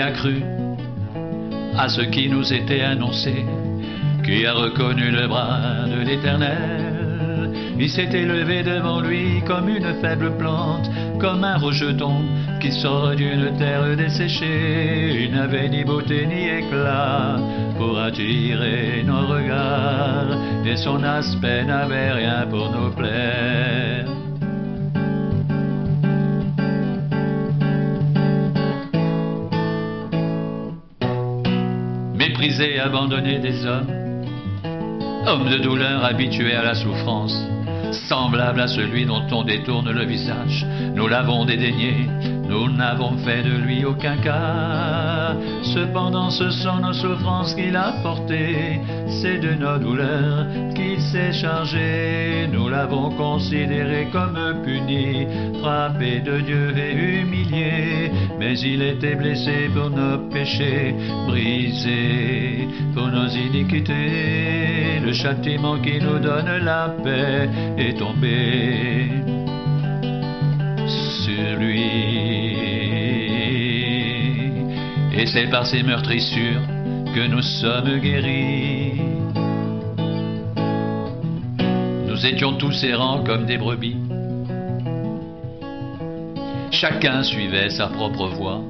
Qui a cru à ce qui nous était annoncé? Qui a reconnu le bras de l'Éternel? Il s'était levé devant lui comme une faible plante, comme un rejeton qui sort d'une terre desséchée. Il n'avait ni beauté ni éclat pour attirer nos regards, et son aspect n'avait rien pour nous plaire. Méprisé, abandonné des hommes, homme de douleur habitué à la souffrance, semblable à celui dont on détourne le visage, nous l'avons dédaigné, nous n'avons fait de lui aucun cas. Cependant ce sont nos souffrances qu'il a portées, c'est de nos douleurs qu'il s'est chargé. Nous l'avons considéré comme puni, frappé de Dieu et humilié, mais il était blessé pour nos péchés, brisé pour nos iniquités. Le châtiment qui nous donne la paix est tombé sur lui, et c'est par ses meurtrissures que nous sommes guéris. Nous étions tous errants comme des brebis, chacun suivait sa propre voie,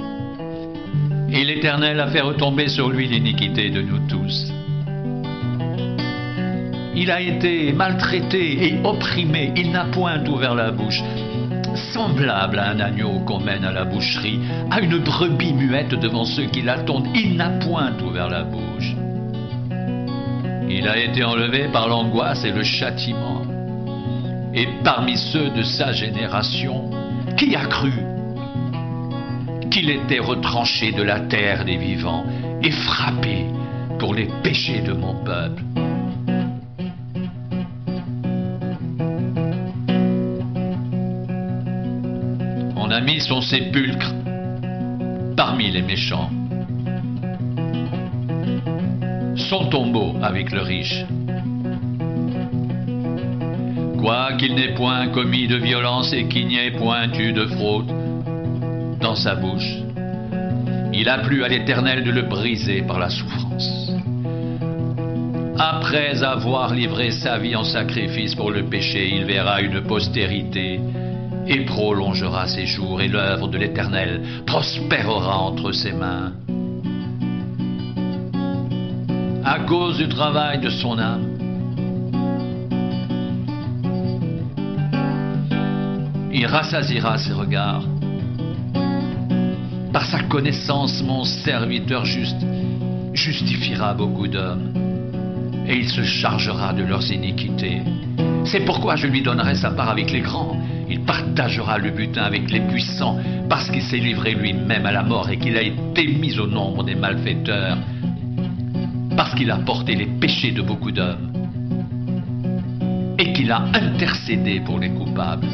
et l'Éternel a fait retomber sur lui l'iniquité de nous tous. Il a été maltraité et opprimé, il n'a point ouvert la bouche. Semblable à un agneau qu'on mène à la boucherie, à une brebis muette devant ceux qui l'attendent, il n'a point ouvert la bouche. Il a été enlevé par l'angoisse et le châtiment. Et parmi ceux de sa génération, qui a cru qu'il était retranché de la terre des vivants et frappé pour les péchés de mon peuple? On a mis son sépulcre parmi les méchants, son tombeau avec le riche. Quoiqu'il n'ait point commis de violence et qu'il n'y ait point eu de fraude dans sa bouche, il a plu à l'Éternel de le briser par la souffrance. Après avoir livré sa vie en sacrifice pour le péché, il verra une postérité et prolongera ses jours, et l'œuvre de l'Éternel prospérera entre ses mains. À cause du travail de son âme, il rassasiera ses regards. Par sa connaissance, mon serviteur juste justifiera beaucoup d'hommes, et il se chargera de leurs iniquités. C'est pourquoi je lui donnerai sa part avec les grands. Il partagera le butin avec les puissants, parce qu'il s'est livré lui-même à la mort et qu'il a été mis au nombre des malfaiteurs, parce qu'il a porté les péchés de beaucoup d'hommes et qu'il a intercédé pour les coupables.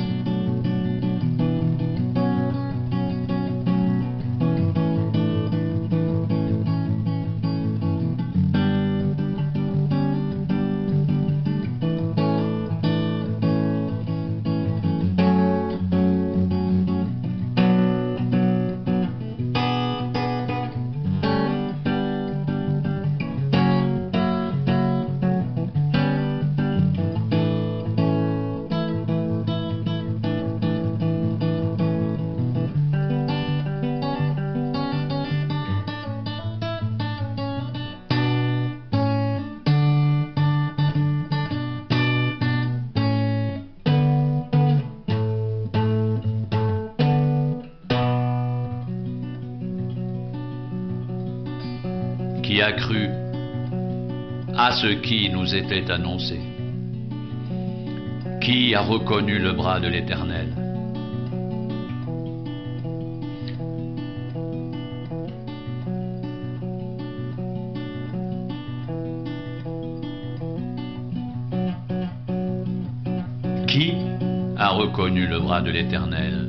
Qui a cru à ce qui nous était annoncé? Qui a reconnu le bras de l'Éternel? Qui a reconnu le bras de l'Éternel?